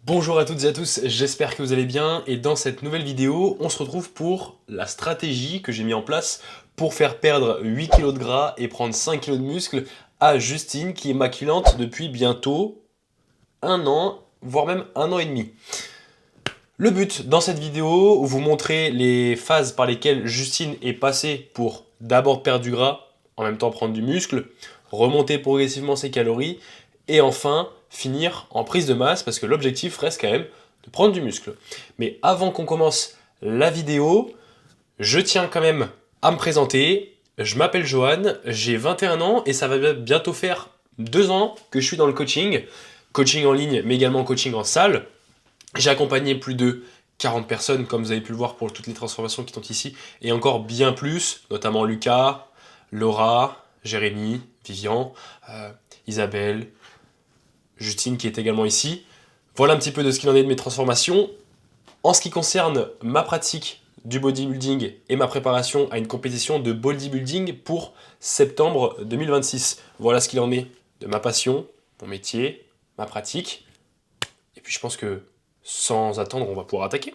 Bonjour à toutes et à tous, j'espère que vous allez bien et dans cette nouvelle vidéo, on se retrouve pour la stratégie que j'ai mis en place pour faire perdre 8 kilos de gras et prendre 5 kilos de muscle à Justine qui est ma cliente depuis bientôt un an, voire même un an et demi. Le but dans cette vidéo, vous montrer les phases par lesquelles Justine est passée pour d'abord perdre du gras, en même temps prendre du muscle, remonter progressivement ses calories, et enfin finir en prise de masse, parce que l'objectif reste quand même de prendre du muscle. Mais avant qu'on commence la vidéo, je tiens quand même à me présenter. Je m'appelle Johan, j'ai 21 ans et ça va bientôt faire 2 ans que je suis dans le coaching. Coaching en ligne, mais également coaching en salle. J'ai accompagné plus de 40 personnes, comme vous avez pu le voir pour toutes les transformations qui sont ici, et encore bien plus, notamment Lucas, Laura, Jérémy, Vivian, Isabelle, Justine qui est également ici. Voilà un petit peu de ce qu'il en est de mes transformations. En ce qui concerne ma pratique du bodybuilding et ma préparation à une compétition de bodybuilding pour septembre 2026. Voilà ce qu'il en est de ma passion, mon métier, ma pratique. Et puis je pense que sans attendre, on va pouvoir attaquer.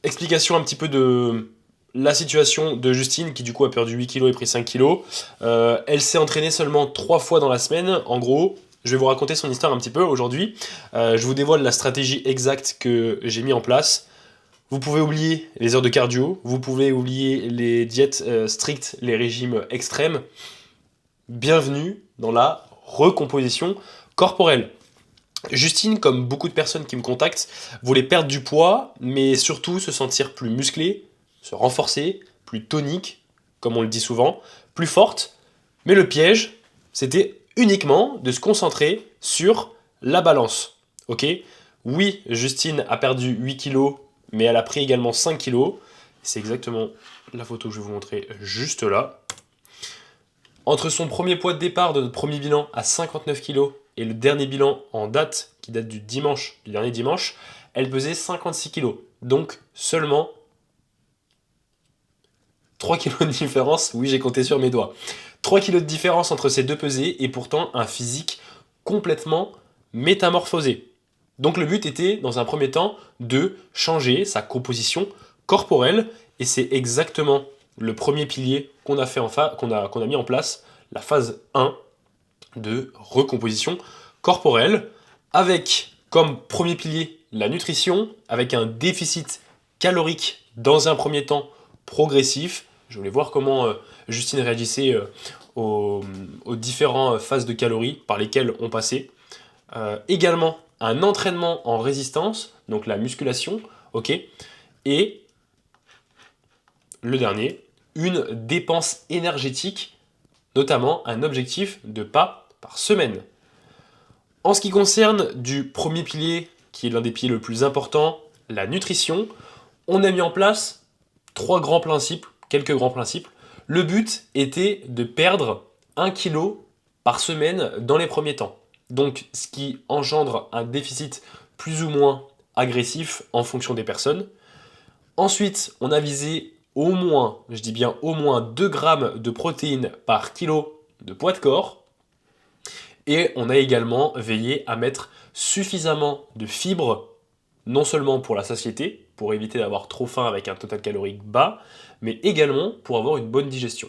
Explication un petit peu de la situation de Justine qui du coup a perdu 8 kilos et pris 5 kilos. Elle s'est entraînée seulement 3 fois dans la semaine. En gros, je vais vous raconter son histoire un petit peu aujourd'hui. Je vous dévoile la stratégie exacte que j'ai mis en place. Vous pouvez oublier les heures de cardio, vous pouvez oublier les diètes strictes, les régimes extrêmes. Bienvenue dans la recomposition corporelle. Justine, comme beaucoup de personnes qui me contactent, voulait perdre du poids, mais surtout se sentir plus musclée, se renforcer, plus tonique, comme on le dit souvent, plus forte. Mais le piège, c'était uniquement de se concentrer sur la balance. Ok? Oui, Justine a perdu 8 kilos, mais elle a pris également 5 kilos. C'est exactement la photo que je vais vous montrer juste là. Entre son premier poids de départ de notre premier bilan à 59 kg et le dernier bilan en date, qui date du dimanche, du dernier dimanche, elle pesait 56 kg. Donc seulement 3 kg de différence, oui j'ai compté sur mes doigts. 3 kg de différence entre ces deux pesées et pourtant un physique complètement métamorphosé. Donc le but était, dans un premier temps, de changer sa composition corporelle et c'est exactement le premier pilier qu'on a, qu'on a mis en place, la phase 1 de recomposition corporelle, avec comme premier pilier la nutrition, avec un déficit calorique dans un premier temps progressif. Je voulais voir comment Justine réagissait aux différentes phases de calories par lesquelles on passait. Également un entraînement en résistance, donc la musculation, ok, et le dernier, une dépense énergétique, notamment un objectif de pas par semaine. En ce qui concerne du premier pilier, qui est l'un des piliers le plus important, la nutrition, on a mis en place quelques grands principes. Le but était de perdre 1 kg par semaine dans les premiers temps. Donc, ce qui engendre un déficit plus ou moins agressif en fonction des personnes. Ensuite, on a visé au moins, je dis bien au moins 2 grammes de protéines par kilo de poids de corps. Et on a également veillé à mettre suffisamment de fibres, non seulement pour la satiété, pour éviter d'avoir trop faim avec un total calorique bas, mais également pour avoir une bonne digestion.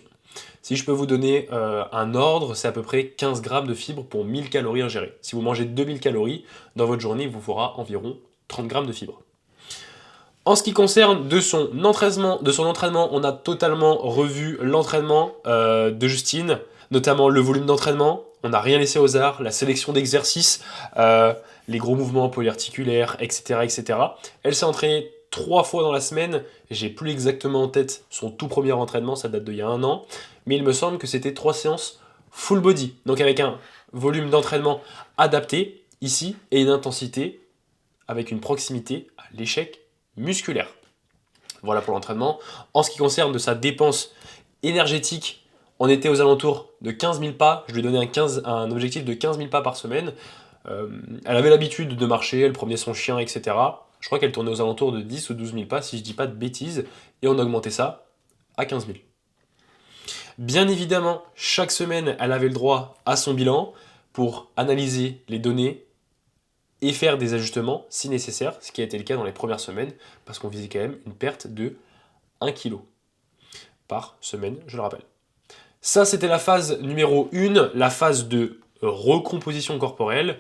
Si je peux vous donner un ordre, c'est à peu près 15 grammes de fibres pour 1000 calories ingérées. Si vous mangez 2000 calories, dans votre journée, il vous faudra environ 30 grammes de fibres. En ce qui concerne de son entraînement, on a totalement revu l'entraînement de Justine, notamment le volume d'entraînement. On n'a rien laissé aux arts, la sélection d'exercices, les gros mouvements polyarticulaires, etc., etc. Elle s'est entraînée 3 fois dans la semaine. J'ai plus exactement en tête son tout premier entraînement, ça date d'il y a un an. Mais il me semble que c'était 3 séances full body. Donc avec un volume d'entraînement adapté ici et une intensité avec une proximité à l'échec musculaire. Voilà pour l'entraînement. En ce qui concerne de sa dépense énergétique, on était aux alentours de 15 000 pas. Je lui ai donné un objectif de 15 000 pas par semaine. Elle avait l'habitude de marcher, elle promenait son chien, etc. Je crois qu'elle tournait aux alentours de 10 ou 12 000 pas, si je dis pas de bêtises. Et on a augmenté ça à 15 000. Bien évidemment, chaque semaine, elle avait le droit à son bilan pour analyser les données, et faire des ajustements si nécessaire, ce qui a été le cas dans les premières semaines, parce qu'on visait quand même une perte de 1 kg par semaine, je le rappelle. Ça, c'était la phase numéro 1, la phase de recomposition corporelle.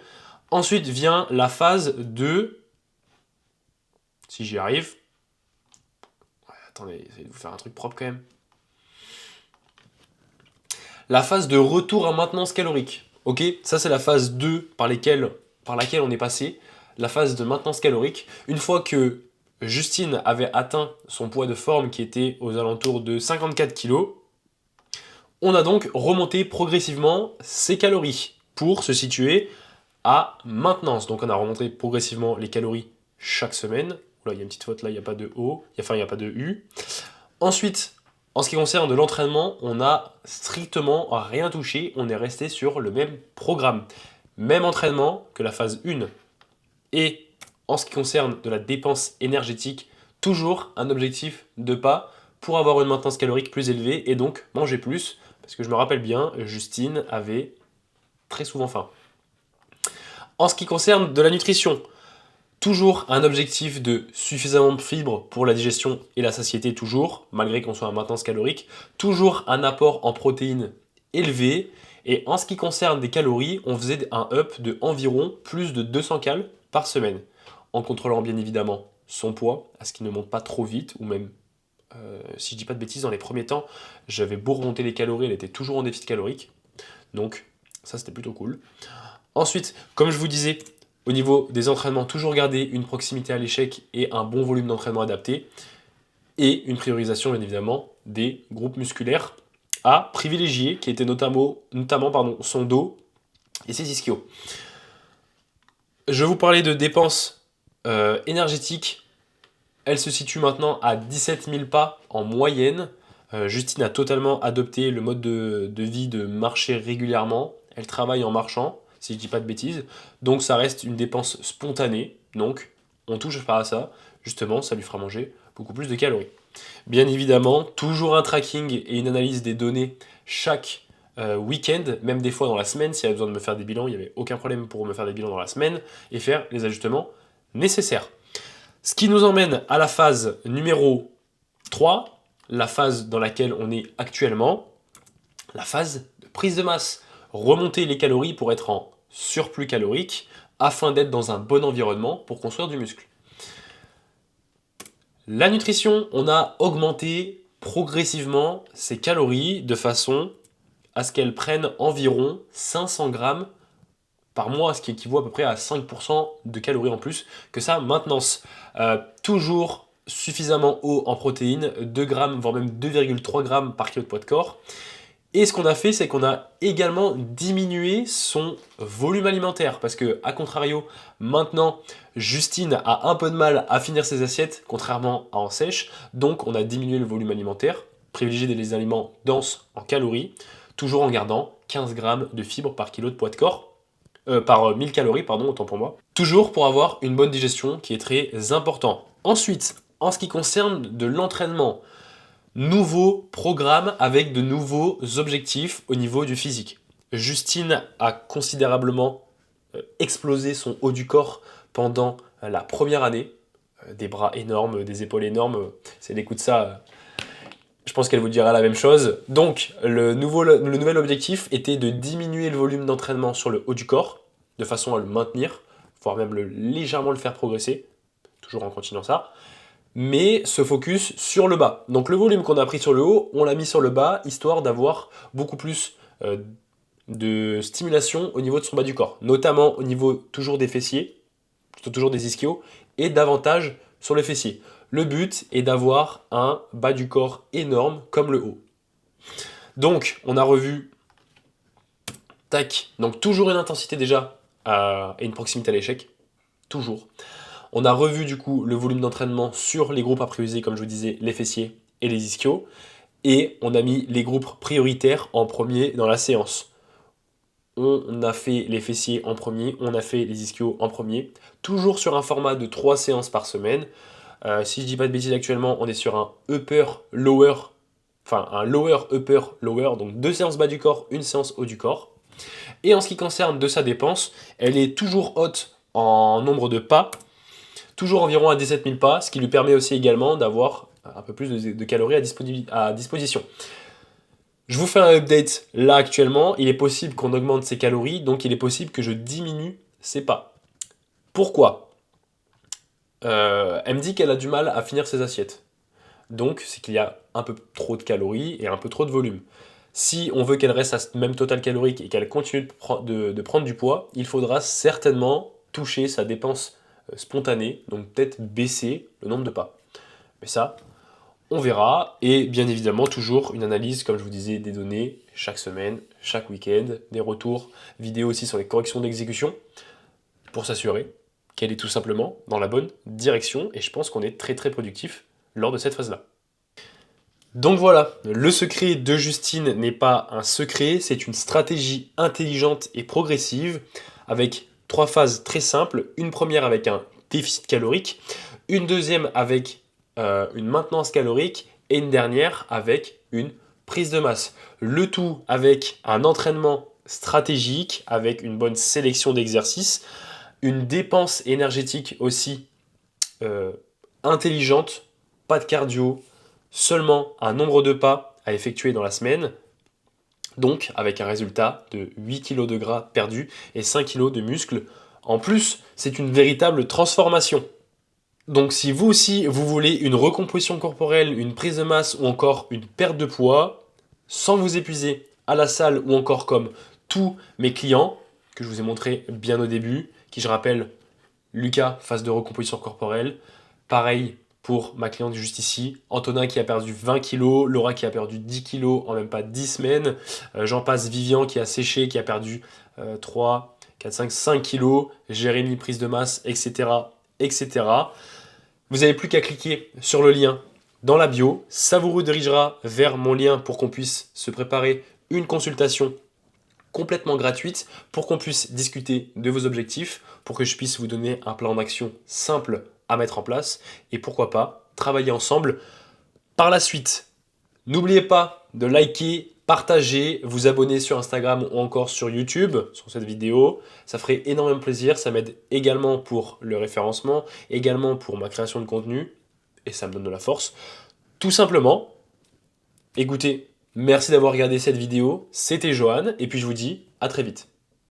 Ensuite vient la phase de... Si j'y arrive... Ouais, attendez, essayez de vous faire un truc propre quand même. La phase de retour à maintenance calorique. Ok, ça c'est la phase 2 par laquelle on est passé. La phase de maintenance calorique. Une fois que Justine avait atteint son poids de forme qui était aux alentours de 54 kg, on a donc remonté progressivement ses calories pour se situer à maintenance. Donc on a remonté progressivement les calories chaque semaine. Là, il y a une petite faute, là, il n'y a pas de O, enfin, il n'y a pas de U. Ensuite, en ce qui concerne de l'entraînement, on n'a strictement rien touché, on est resté sur le même programme. Même entraînement que la phase 1. Et en ce qui concerne de la dépense énergétique, toujours un objectif de pas pour avoir une maintenance calorique plus élevée et donc manger plus. Parce que je me rappelle bien, Justine avait très souvent faim. En ce qui concerne de la nutrition, toujours un objectif de suffisamment de fibres pour la digestion et la satiété toujours, malgré qu'on soit en maintenance calorique. Toujours un apport en protéines élevé. Et en ce qui concerne des calories, on faisait un up de environ plus de 200 calories par semaine. En contrôlant bien évidemment son poids, à ce qu'il ne monte pas trop vite, ou même, si je dis pas de bêtises, dans les premiers temps, j'avais beau remonter les calories, elle était toujours en déficit calorique. Donc ça c'était plutôt cool. Ensuite, comme je vous disais, au niveau des entraînements, toujours garder une proximité à l'échec et un bon volume d'entraînement adapté. Et une priorisation, bien évidemment, des groupes musculaires à privilégier, qui étaient notamment son dos et ses ischios. Je vous parlais de dépenses énergétiques. Elle se situe maintenant à 17 000 pas en moyenne. Justine a totalement adopté le mode de vie de marcher régulièrement. Elle travaille en marchant, si je dis pas de bêtises. Donc ça reste une dépense spontanée. Donc on touche pas à ça. Justement, ça lui fera manger beaucoup plus de calories. Bien évidemment, toujours un tracking et une analyse des données chaque week-end, même des fois dans la semaine. S'il y a besoin de me faire des bilans, il n'y avait aucun problème pour me faire des bilans dans la semaine et faire les ajustements nécessaires. Ce qui nous emmène à la phase numéro 3, la phase dans laquelle on est actuellement, la phase de prise de masse. Remonter les calories pour être en surplus calorique afin d'être dans un bon environnement pour construire du muscle. La nutrition, on a augmenté progressivement ces calories de façon à ce qu'elles prennent environ 500 grammes par mois, ce qui équivaut à peu près à 5% de calories en plus que sa maintenance. Toujours suffisamment haut en protéines, 2 grammes, voire même 2,3 grammes par kilo de poids de corps. Et ce qu'on a fait, c'est qu'on a également diminué son volume alimentaire. Parce que, à contrario, maintenant, Justine a un peu de mal à finir ses assiettes, contrairement à en sèche. Donc, on a diminué le volume alimentaire, privilégié des aliments denses en calories, toujours en gardant 15 grammes de fibres par kilo de poids de corps. Par 1000 calories, pardon, autant pour moi. Toujours pour avoir une bonne digestion qui est très important. Ensuite, en ce qui concerne de l'entraînement, nouveau programme avec de nouveaux objectifs au niveau du physique. Justine a considérablement explosé son haut du corps pendant la première année. Des bras énormes, des épaules énormes, c'est des coups de ça. Je pense qu'elle vous dira la même chose. Donc, le nouvel objectif était de diminuer le volume d'entraînement sur le haut du corps, de façon à le maintenir, voire même légèrement le faire progresser, toujours en continuant ça, mais se focus sur le bas. Donc le volume qu'on a pris sur le haut, on l'a mis sur le bas, histoire d'avoir beaucoup plus de stimulation au niveau de son bas du corps, notamment au niveau toujours des fessiers, plutôt toujours des ischios, et davantage sur les fessiers. Le but est d'avoir un bas du corps énorme comme le haut. Donc, on a revu, tac, donc toujours une intensité déjà et une proximité à l'échec, toujours. On a revu du coup le volume d'entraînement sur les groupes à prioriser, comme je vous disais, les fessiers et les ischios, et on a mis les groupes prioritaires en premier dans la séance. On a fait les fessiers en premier, on a fait les ischios en premier, toujours sur un format de 3 séances par semaine. Si je dis pas de bêtises actuellement, on est sur un upper lower, enfin un lower upper lower, donc 2 séances bas du corps, 1 séance haut du corps. Et en ce qui concerne de sa dépense, elle est toujours haute en nombre de pas, toujours environ à 17 000 pas, ce qui lui permet aussi également d'avoir un peu plus de calories à disposition. Je vous fais un update là actuellement, il est possible qu'on augmente ses calories, donc il est possible que je diminue ses pas. Pourquoi? Elle me dit qu'elle a du mal à finir ses assiettes. Donc c'est qu'il y a un peu trop de calories et un peu trop de volume. Si on veut qu'elle reste à ce même total calorique et qu'elle continue de prendre du poids, il faudra certainement toucher sa dépense spontanée, donc peut-être baisser le nombre de pas. Mais ça, on verra. Et bien évidemment, toujours une analyse, comme je vous disais, des données chaque semaine, chaque week-end, des retours vidéo aussi sur les corrections d'exécution pour s'assurer qu'elle est tout simplement dans la bonne direction. Et je pense qu'on est très très productif lors de cette phase-là. Donc voilà, le secret de Justine n'est pas un secret, c'est une stratégie intelligente et progressive avec 3 phases très simples. Une première avec un déficit calorique, une deuxième avec une maintenance calorique et une dernière avec une prise de masse. Le tout avec un entraînement stratégique, avec une bonne sélection d'exercices, une dépense énergétique aussi intelligente, pas de cardio, seulement un nombre de pas à effectuer dans la semaine, donc avec un résultat de 8 kg de gras perdus et 5 kg de muscles. En plus, c'est une véritable transformation. Donc si vous aussi, vous voulez une recomposition corporelle, une prise de masse ou encore une perte de poids, sans vous épuiser à la salle ou encore comme tous mes clients, que je vous ai montré bien au début, qui je rappelle, Lucas, phase de recomposition corporelle, pareil pour ma cliente juste ici, Antonin qui a perdu 20 kg, Laura qui a perdu 10 kg en même pas 10 semaines, j'en passe, Vivian qui a séché, qui a perdu 3, 4, 5, 5 kg, Jérémy prise de masse, etc. etc. Vous n'avez plus qu'à cliquer sur le lien dans la bio, ça vous redirigera vers mon lien pour qu'on puisse se préparer une consultation complètement gratuite pour qu'on puisse discuter de vos objectifs, pour que je puisse vous donner un plan d'action simple à mettre en place et pourquoi pas travailler ensemble par la suite. N'oubliez pas de liker, partager, vous abonner sur Instagram ou encore sur YouTube sur cette vidéo. Ça ferait énormément plaisir, ça m'aide également pour le référencement, également pour ma création de contenu et ça me donne de la force. Tout simplement, écoutez, merci d'avoir regardé cette vidéo, c'était Johan et puis je vous dis à très vite.